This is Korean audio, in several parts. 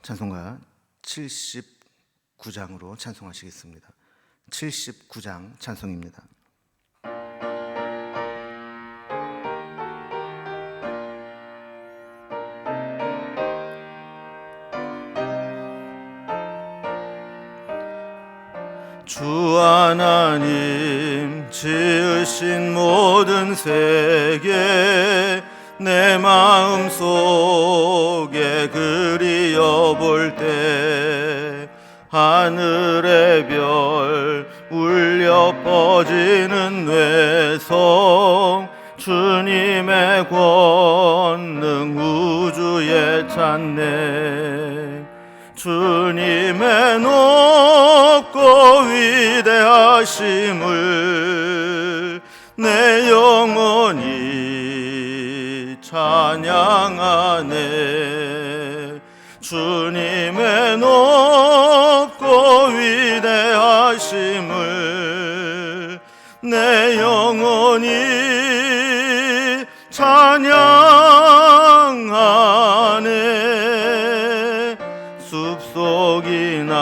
찬송가 79장으로 찬송하시겠습니다. 79장 찬송입니다. 주 하나님 지으신 모든 세계 내 마음 속에 그리어 볼 때 하늘의 별 울려 퍼지는 뇌성 주님의 권능 우주에 찬네. 주님의 높고 위대하심을 내 영혼이 찬양하네. 주님의 높고 위대하심을 내 영혼이 찬양하네. 숲속이나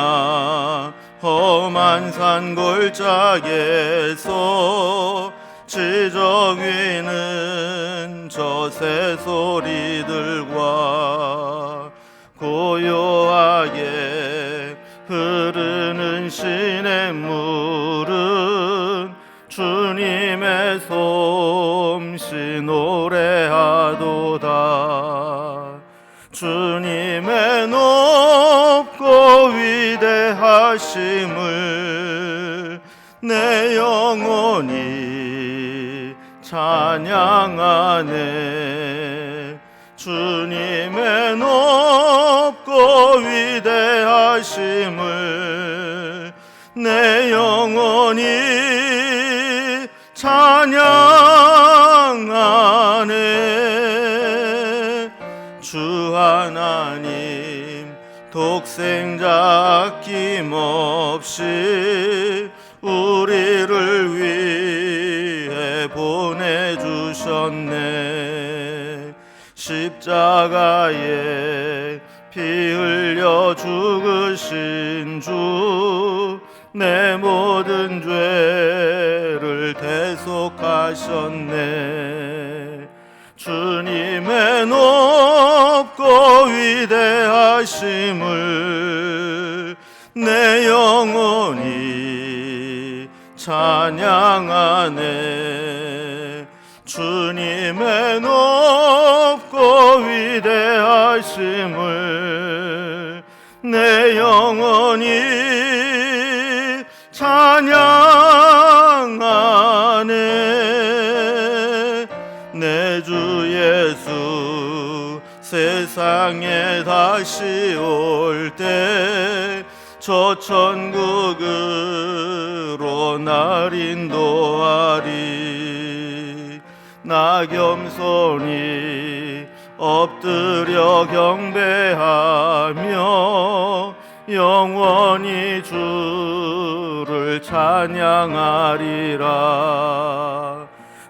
험한 산 골짜기에서 지저귀는 저 새소리들과 고요하게 흐르는 시냇물은 주님의 솜씨 노래하도다. 주님의 높고 위대하심을 내 영혼이 찬양하네. 주님의 높고 위대하심을 내 영혼이 찬양하네. 주 하나님 독생자 아낌없이 우리를 위해 보내주셨네. 십자가에 피 흘려 죽으신 주 내 모든 죄를 대속하셨네. 주님의 높고 위대하심을 내 영혼이 찬양하네. 주님의 높고 위대하심을 내 영혼이 찬양하네. 내 주 예수 세상에 다시 올 때 저 천국으로 날 인도하리. 나 겸손히 엎드려 경배하며 영원히 주를 찬양하리라.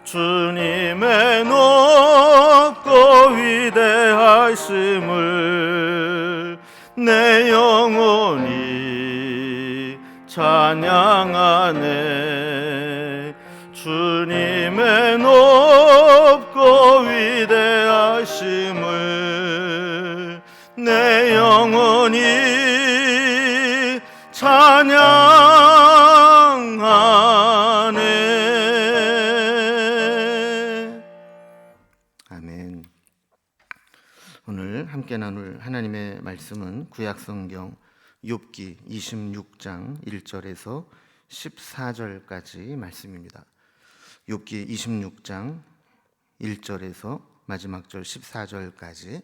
주님의 높고 위대하심을 내 영혼이 찬양하네. 주님의 높고 위대하심을 내 영혼이 찬양하네. 아멘. 오늘 함께 나눌 하나님의 말씀은 구약성경 욥기 26장 1절에서 14절까지 말씀입니다. 욥기 26장 1절에서 마지막 절 14절까지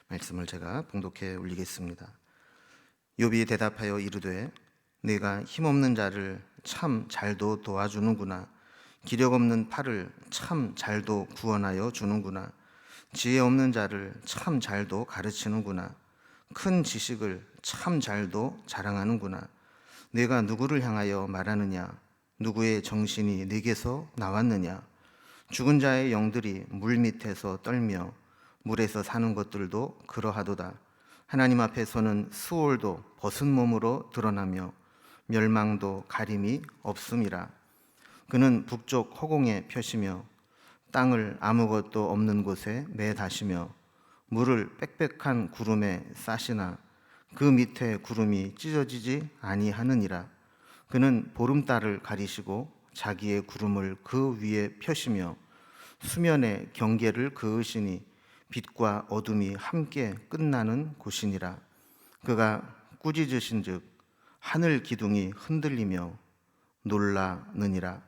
말씀을 제가 봉독해 올리겠습니다. 욥이 대답하여 이르되 내가 힘없는 자를 참 잘도 도와주는구나. 기력 없는 팔을 참 잘도 구원하여 주는구나. 지혜 없는 자를 참 잘도 가르치는구나. 큰 지식을 참 잘도 자랑하는구나. 내가 누구를 향하여 말하느냐? 누구의 정신이 내게서 나왔느냐? 죽은 자의 영들이 물 밑에서 떨며 물에서 사는 것들도 그러하도다. 하나님 앞에서는 수월도 벗은 몸으로 드러나며 멸망도 가림이 없음이라. 그는 북쪽 허공에 펴시며 땅을 아무것도 없는 곳에 매다시며 물을 빽빽한 구름에 싸시나 그 밑에 구름이 찢어지지 아니하느니라. 그는 보름달을 가리시고 자기의 구름을 그 위에 펴시며 수면의 경계를 그으시니 빛과 어둠이 함께 끝나는 곳이니라. 그가 꾸짖으신즉 하늘 기둥이 흔들리며 놀라느니라.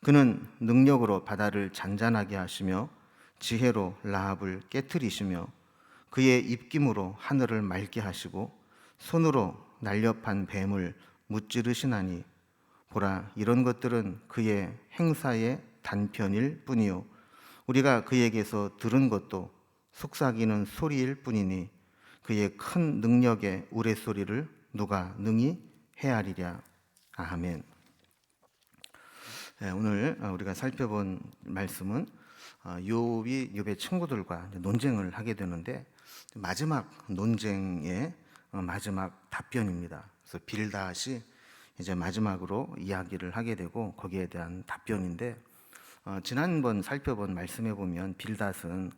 그는 능력으로 바다를 잔잔하게 하시며 지혜로 라합을 깨트리시며 그의 입김으로 하늘을 맑게 하시고 손으로 날렵한 뱀을 무찌르시나니 보라, 이런 것들은 그의 행사의 단편일 뿐이요 우리가 그에게서 들은 것도 속삭이는 소리일 뿐이니 그의 큰 능력의 우레소리를 누가 능히 헤아리랴. 아멘. 오늘 우리가 살펴본 말씀은 욥의 친구들과 논쟁을 하게 되는데 마지막 논쟁의 마지막 답변입니다. 그래서 빌닷이 이제 마지막으로 이야기를 하게 되고 거기에 대한 답변인데, 지난번 살펴본 말씀에 보면 빌닷은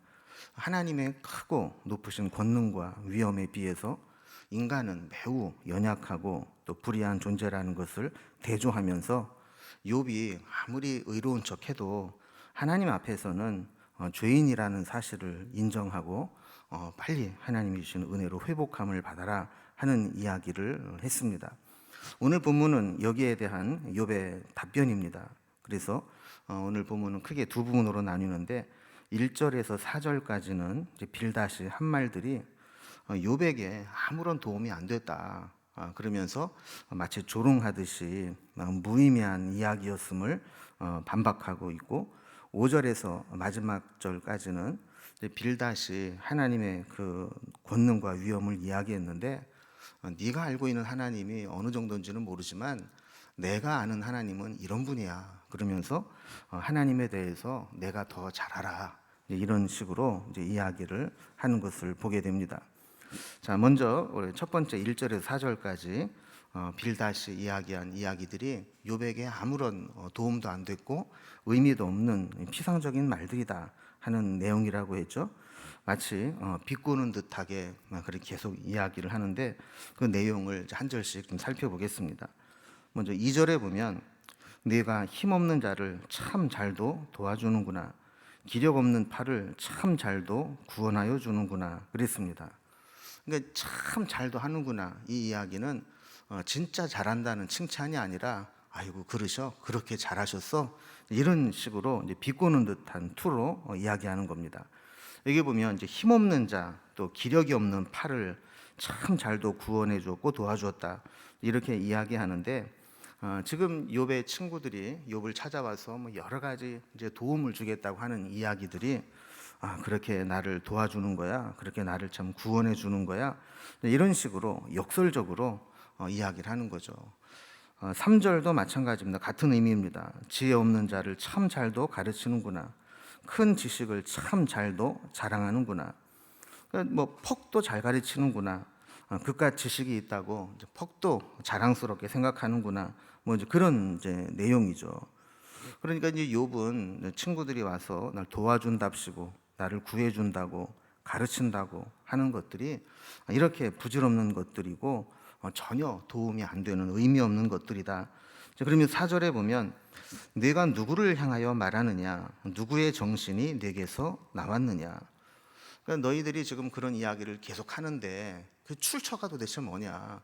하나님의 크고 높으신 권능과 위엄에 비해서 인간은 매우 연약하고 또 불의한 존재라는 것을 대조하면서 욥이 아무리 의로운 척해도 하나님 앞에서는 죄인이라는 사실을 인정하고 빨리 하나님이 주시는 은혜로 회복함을 받아라 하는 이야기를 했습니다. 오늘 본문은 여기에 대한 욥의 답변입니다. 그래서 오늘 본문은 크게 두 부분으로 나뉘는데 1절에서 4절까지는 빌닷이 한 말들이 욥에게 아무런 도움이 안 됐다 그러면서 마치 조롱하듯이 무의미한 이야기였음을 반박하고 있고, 5절에서 마지막 절까지는 빌닷이 하나님의 그 권능과 위엄을 이야기했는데, 네가 알고 있는 하나님이 어느 정도인지는 모르지만 내가 아는 하나님은 이런 분이야 그러면서 하나님에 대해서 내가 더 잘 알아, 이런 식으로 이제 이야기를 하는 것을 보게 됩니다. 자, 먼저 우리 첫 번째 1절에서 4절까지 빌닷이 이야기한 이야기들이 욥에게 아무런 도움도 안 됐고 의미도 없는 피상적인 말들이다 하는 내용이라고 했죠. 마치 비꼬는 듯하게 그렇게 계속 이야기를 하는데 그 내용을 한 절씩 좀 살펴보겠습니다. 먼저 2절에 보면 네가 힘없는 자를 참 잘도 도와주는구나, 기력 없는 팔을 참 잘도 구원하여 주는구나 그랬습니다. 그러니까 참 잘도 하는구나, 이 이야기는 진짜 잘한다는 칭찬이 아니라 아이고 그러셔, 그렇게 잘하셨어, 이런 식으로 이제 비꼬는 듯한 투로 이야기하는 겁니다. 여기 보면 이제 힘없는 자, 또 기력이 없는 팔을 참 잘도 구원해 줬고 도와주었다 이렇게 이야기하는데, 지금 욥의 친구들이 욥을 찾아와서 뭐 여러 가지 이제 도움을 주겠다고 하는 이야기들이 그렇게 나를 도와주는 거야, 그렇게 나를 참 구원해 주는 거야, 이런 식으로 역설적으로 이야기를 하는 거죠. 3절도 마찬가지입니다. 같은 의미입니다. 지혜 없는 자를 참 잘도 가르치는구나, 큰 지식을 참 잘도 자랑하는구나, 그러니까 뭐 퍽도 잘 가르치는구나, 그깟 지식이 있다고 퍽도 자랑스럽게 생각하는구나, 뭐 이제 그런 이제 내용이죠. 그러니까 이제 욥은 친구들이 와서 날 도와준답시고 나를 구해준다고 가르친다고 하는 것들이 이렇게 부질없는 것들이고 전혀 도움이 안 되는 의미 없는 것들이다. 그러면 4절에 보면 내가 누구를 향하여 말하느냐, 누구의 정신이 내게서 나왔느냐. 그러니까 너희들이 지금 그런 이야기를 계속 하는데 그 출처가 도대체 뭐냐,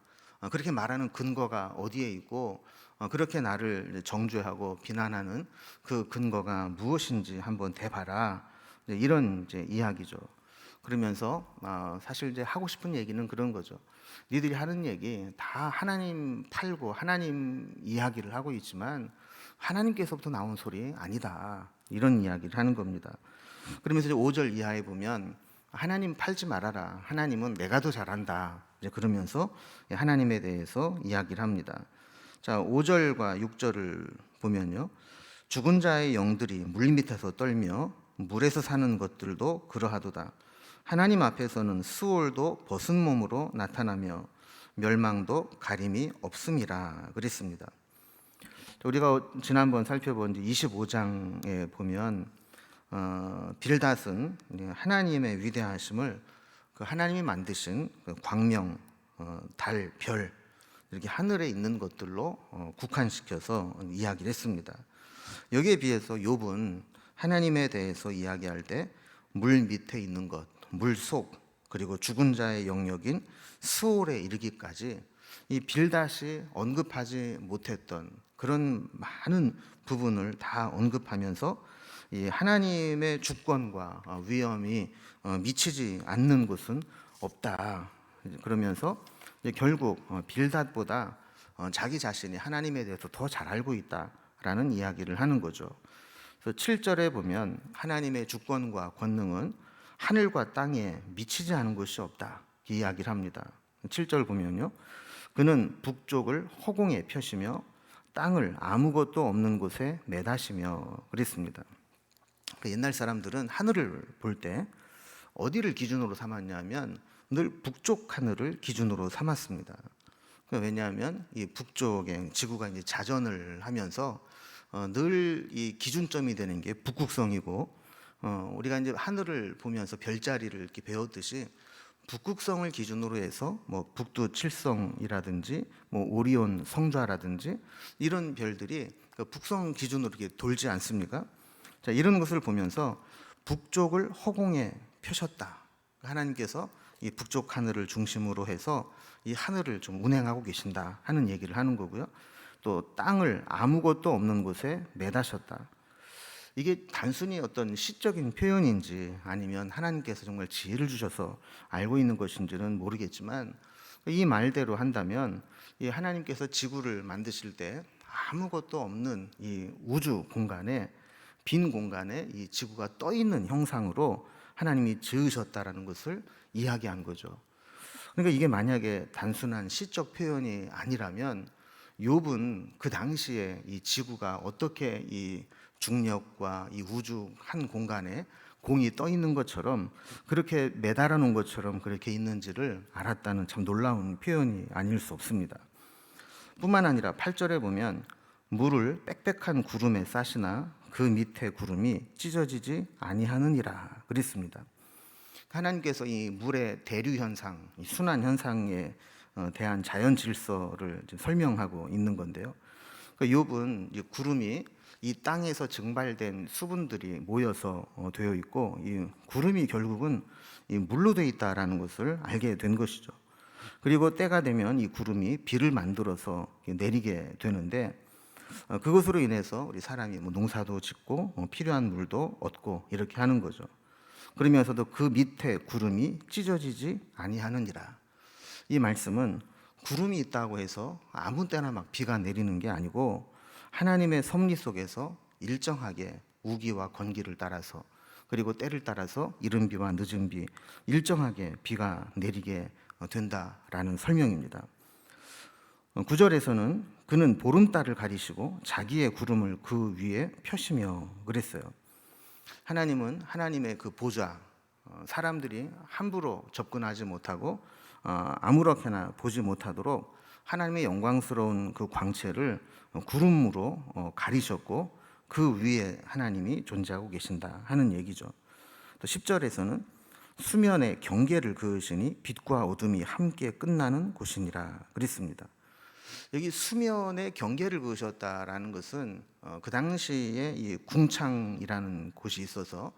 그렇게 말하는 근거가 어디에 있고 그렇게 나를 정죄하고 비난하는 그 근거가 무엇인지 한번 대봐라, 이런 이제 이야기죠. 그러면서 사실 이제 하고 싶은 얘기는 그런 거죠. 니들이 하는 얘기 다 하나님 팔고 하나님 이야기를 하고 있지만 하나님께서부터 나온 소리 아니다, 이런 이야기를 하는 겁니다. 그러면서 이제 5절 이하에 보면 하나님 팔지 말아라, 하나님은 내가 더 잘한다, 이제 그러면서 하나님에 대해서 이야기를 합니다. 자, 5절과 6절을 보면요, 죽은 자의 영들이 물 밑에서 떨며 물에서 사는 것들도 그러하도다. 하나님 앞에서는 수월도 벗은 몸으로 나타나며 멸망도 가림이 없음이라 그랬습니다. 우리가 지난번 살펴본 25장에 보면 빌닷은 하나님의 위대하심을 그 하나님이 만드신 그 광명, 달, 별 이렇게 하늘에 있는 것들로 국한시켜서 이야기를 했습니다. 여기에 비해서 욥은 하나님에 대해서 이야기할 때 물 밑에 있는 것, 물 속, 그리고 죽은 자의 영역인 스올에 이르기까지 이 빌닷이 언급하지 못했던 그런 많은 부분을 다 언급하면서 이 하나님의 주권과 위엄이 미치지 않는 곳은 없다. 그러면서 결국 빌닷보다 자기 자신이 하나님에 대해서 더 잘 알고 있다라는 이야기를 하는 거죠. 그래서 7절에 보면 하나님의 주권과 권능은 하늘과 땅에 미치지 않은 것이 없다 이 이야기를 합니다. 7절 보면요, 그는 북쪽을 허공에 펴시며 땅을 아무것도 없는 곳에 매다시며 그랬습니다. 옛날 사람들은 하늘을 볼 때 어디를 기준으로 삼았냐면 늘 북쪽 하늘을 기준으로 삼았습니다. 왜냐하면 이 북쪽에 지구가 이제 자전을 하면서 늘 이 기준점이 되는 게 북극성이고, 우리가 이제 하늘을 보면서 별자리를 이렇게 배웠듯이 북극성을 기준으로 해서 뭐 북두 칠성이라든지 뭐 오리온 성좌라든지 이런 별들이 그 북성 기준으로 이렇게 돌지 않습니까? 자, 이런 것을 보면서 북쪽을 허공에 펴셨다. 하나님께서 이 북쪽 하늘을 중심으로 해서 이 하늘을 좀 운행하고 계신다 하는 얘기를 하는 거고요. 또 땅을 아무것도 없는 곳에 매다셨다. 이게 단순히 어떤 시적인 표현인지 아니면 하나님께서 정말 지혜를 주셔서 알고 있는 것인지는 모르겠지만, 이 말대로 한다면 이 하나님께서 지구를 만드실 때 아무것도 없는 이 우주 공간에, 빈 공간에 이 지구가 떠 있는 형상으로 하나님이 지으셨다라는 것을 이야기한 거죠. 그러니까 이게 만약에 단순한 시적 표현이 아니라면 욥은 그 당시에 이 지구가 어떻게 이 중력과 이 우주 한 공간에 공이 떠 있는 것처럼 그렇게 매달아 놓은 것처럼 그렇게 있는지를 알았다는 참 놀라운 표현이 아닐 수 없습니다. 뿐만 아니라 8절에 보면 물을 빽빽한 구름에 싸시나 그 밑에 구름이 찢어지지 아니하느니라 그랬습니다. 하나님께서 이 물의 대류 현상, 이 순환 현상에 대한 자연 질서를 설명하고 있는 건데요. 욥은 이 구름이 이 땅에서 증발된 수분들이 모여서 되어 있고, 이 구름이 결국은 이 물로 되어 있다라는 것을 알게 된 것이죠. 그리고 때가 되면 이 구름이 비를 만들어서 내리게 되는데, 그것으로 인해서 우리 사람이 뭐 농사도 짓고 필요한 물도 얻고 이렇게 하는 거죠. 그러면서도 그 밑에 구름이 찢어지지 아니하느니라. 이 말씀은 구름이 있다고 해서 아무 때나 막 비가 내리는 게 아니고 하나님의 섭리 속에서 일정하게 우기와 건기를 따라서, 그리고 때를 따라서 이른 비와 늦은 비 일정하게 비가 내리게 된다라는 설명입니다. 9절에서는 그는 보름달을 가리시고 자기의 구름을 그 위에 펴시며 그랬어요. 하나님은 하나님의 그 보좌, 사람들이 함부로 접근하지 못하고 아무렇게나 보지 못하도록 하나님의 영광스러운 그 광채를 구름으로 가리셨고 그 위에 하나님이 존재하고 계신다 하는 얘기죠. 또 10절에서는 수면에 경계를 그으시니 빛과 어둠이 함께 끝나는 곳이니라 그랬습니다. 여기 수면에 경계를 그으셨다라는 것은 그 당시에 이 궁창이라는 곳이 있어서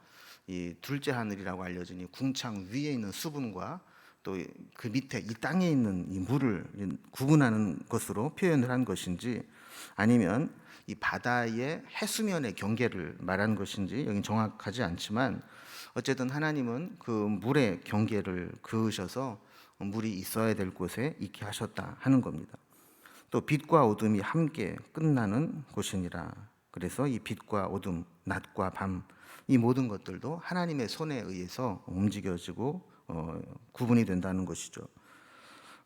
이 둘째 하늘이라고 알려진 이 궁창 위에 있는 수분과 또 그 밑에 이 땅에 있는 이 물을 구분하는 것으로 표현을 한 것인지, 아니면 이 바다의 해수면의 경계를 말하는 것인지 여긴 정확하지 않지만, 어쨌든 하나님은 그 물의 경계를 그으셔서 물이 있어야 될 곳에 있게 하셨다 하는 겁니다. 또 빛과 어둠이 함께 끝나는 곳이니라. 그래서 이 빛과 어둠, 낮과 밤, 이 모든 것들도 하나님의 손에 의해서 움직여지고 구분이 된다는 것이죠.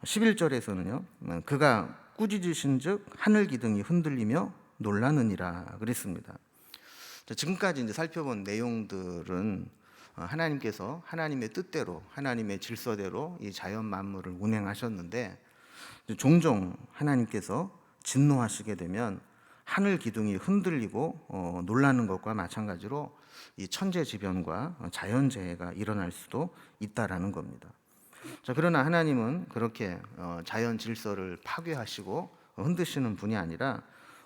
11절에서는요, 그가 꾸짖으신 즉 하늘 기둥이 흔들리며 놀라느니라 그랬습니다. 지금까지 이제 살펴본 내용들은 하나님께서 하나님의 뜻대로 하나님의 질서대로 이 자연 만물을 운행하셨는데 종종 하나님께서 진노하시게 되면 하늘 기둥이 흔들리고 놀라는 것과 마찬가지로 이 천재지변과 자연재해가 일어날 수도 있다라는 겁니다. 자, 그러나 하나님은 그렇게 자연 질서를 파괴하시고 흔드시는 분이 아니라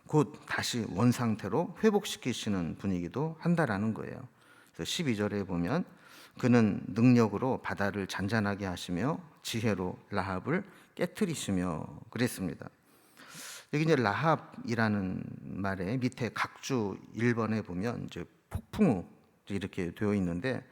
곧 다시 원상태로 회복시키시는 분이기도 한다라는 거예요. 그래서 12절에 보면 그는 능력으로 바다를 잔잔하게 하시며 지혜로 라합을 깨트리시며 그랬습니다. 여기 이제 라합이라는 말에 밑에 각주 1번에 보면 이제 폭풍우 이렇게 되어 있는데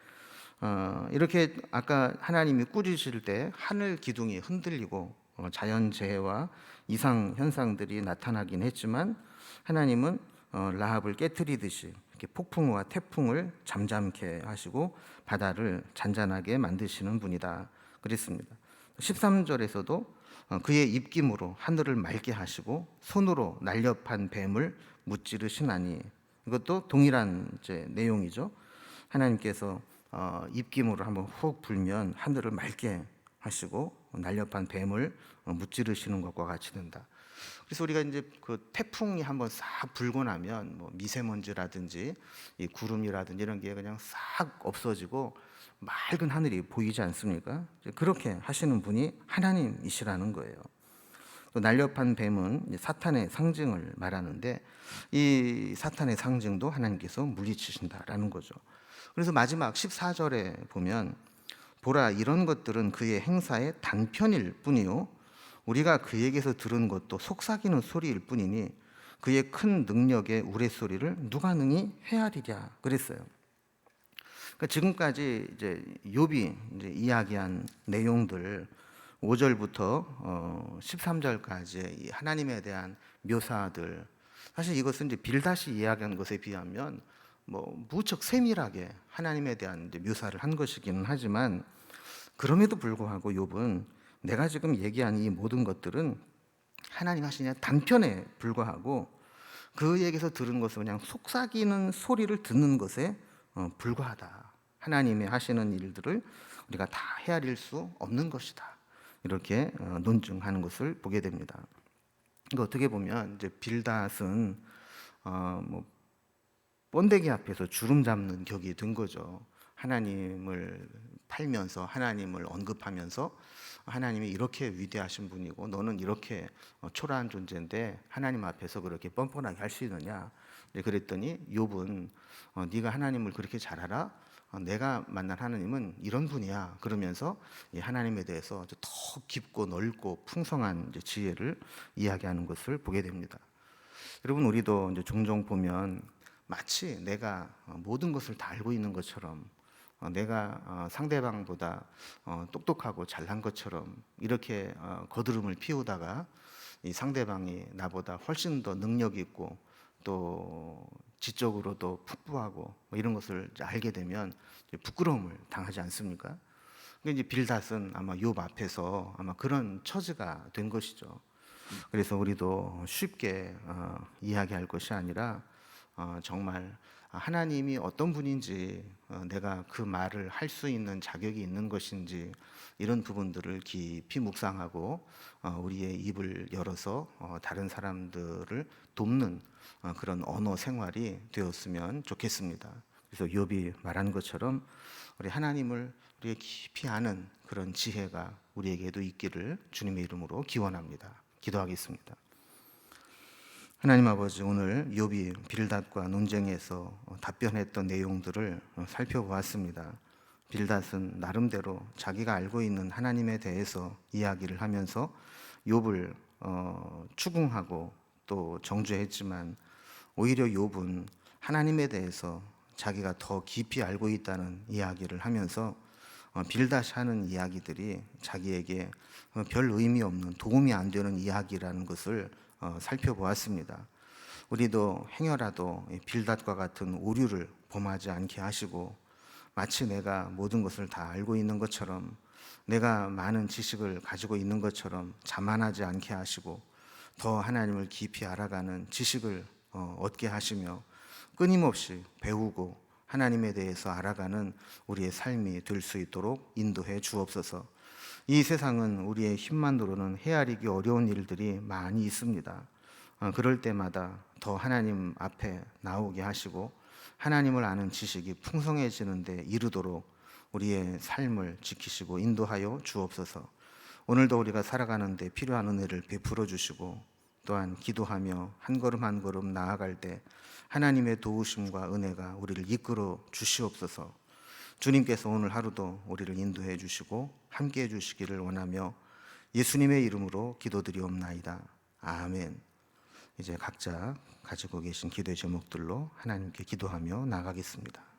이렇게 아까 하나님이 꾸짖으실 때 하늘 기둥이 흔들리고 자연재해와 이상 현상들이 나타나긴 했지만 하나님은 라합을 깨트리듯이 이렇게 폭풍우와 태풍을 잠잠케 하시고 바다를 잔잔하게 만드시는 분이다 그랬습니다. 13절에서도 그의 입김으로 하늘을 맑게 하시고 손으로 날렵한 뱀을 무찌르시나니, 이것도 동일한 이제 내용이죠. 하나님께서 입김으로 한번 훅 불면 하늘을 맑게 하시고 날렵한 뱀을 무찌르시는 것과 같이 된다. 그래서 우리가 이제 그 태풍이 한번 싹 불고 나면 뭐 미세먼지라든지 이 구름이라든지 이런 게 그냥 싹 없어지고 맑은 하늘이 보이지 않습니까? 그렇게 하시는 분이 하나님이시라는 거예요. 또 날렵한 뱀은 사탄의 상징을 말하는데 이 사탄의 상징도 하나님께서 물리치신다라는 거죠. 그래서 마지막 14절에 보면 보라, 이런 것들은 그의 행사의 단편일 뿐이요 우리가 그에게서 들은 것도 속삭이는 소리일 뿐이니 그의 큰 능력의 우레소리를 누가 능히 헤아리랴 그랬어요. 그러니까 지금까지 이제 욥이 이제 이야기한 내용들 5절부터 13절까지 하나님에 대한 묘사들, 사실 이것은 이제 빌닷이 이야기한 것에 비하면 뭐 무척 세밀하게 하나님에 대한 이제 묘사를 한 것이기는 하지만 그럼에도 불구하고 욥은 내가 지금 얘기한 이 모든 것들은 하나님 하시는 단편에 불과하고 그에게서 들은 것은 그냥 속삭이는 소리를 듣는 것에 불과하다. 하나님의 하시는 일들을 우리가 다 헤아릴 수 없는 것이다. 이렇게 논증하는 것을 보게 됩니다. 그러니까 어떻게 보면 이제 빌닷은 뭐 번데기 앞에서 주름 잡는 격이 된 거죠. 하나님을 팔면서 하나님을 언급하면서 하나님이 이렇게 위대하신 분이고 너는 이렇게 초라한 존재인데 하나님 앞에서 그렇게 뻔뻔하게 할 수 있느냐. 그랬더니 욥은 네가 하나님을 그렇게 잘 알아? 내가 만난 하나님은 이런 분이야. 그러면서 하나님에 대해서 더 깊고 넓고 풍성한 지혜를 이야기하는 것을 보게 됩니다. 여러분, 우리도 이제 종종 보면 마치 내가 모든 것을 다 알고 있는 것처럼 내가 상대방보다 똑똑하고 잘난 것처럼 이렇게 거드름을 피우다가 이 상대방이 나보다 훨씬 더 능력 있고 또 지적으로도 풍부하고 뭐 이런 것을 알게 되면 부끄러움을 당하지 않습니까? 이제 빌닷은 아마 욥 앞에서 아마 그런 처지가 된 것이죠. 그래서 우리도 쉽게 이야기할 것이 아니라 정말 하나님이 어떤 분인지 내가 그 말을 할 수 있는 자격이 있는 것인지 이런 부분들을 깊이 묵상하고 우리의 입을 열어서 다른 사람들을 돕는 그런 언어 생활이 되었으면 좋겠습니다. 그래서 욥이 말한 것처럼 우리 하나님을 우리가 깊이 아는 그런 지혜가 우리에게도 있기를 주님의 이름으로 기원합니다. 기도하겠습니다. 하나님 아버지, 오늘 욥이 빌닷과 논쟁에서 답변했던 내용들을 살펴보았습니다. 빌닷은 나름대로 자기가 알고 있는 하나님에 대해서 이야기를 하면서 욥을 추궁하고 또 정죄했지만 오히려 욥은 하나님에 대해서 자기가 더 깊이 알고 있다는 이야기를 하면서 빌닷이 하는 이야기들이 자기에게 별 의미 없는 도움이 안 되는 이야기라는 것을 살펴보았습니다. 우리도 행여라도 빌닷과 같은 오류를 범하지 않게 하시고 마치 내가 모든 것을 다 알고 있는 것처럼 내가 많은 지식을 가지고 있는 것처럼 자만하지 않게 하시고 더 하나님을 깊이 알아가는 지식을 얻게 하시며 끊임없이 배우고 하나님에 대해서 알아가는 우리의 삶이 될 수 있도록 인도해 주옵소서. 이 세상은 우리의 힘만으로는 헤아리기 어려운 일들이 많이 있습니다. 그럴 때마다 더 하나님 앞에 나오게 하시고 하나님을 아는 지식이 풍성해지는 데 이르도록 우리의 삶을 지키시고 인도하여 주옵소서. 오늘도 우리가 살아가는 데 필요한 은혜를 베풀어 주시고 또한 기도하며 한 걸음 한 걸음 나아갈 때 하나님의 도우심과 은혜가 우리를 이끌어 주시옵소서. 주님께서 오늘 하루도 우리를 인도해 주시고 함께해 주시기를 원하며 예수님의 이름으로 기도드리옵나이다. 아멘. 이제 각자 가지고 계신 기도의 제목들로 하나님께 기도하며 나가겠습니다.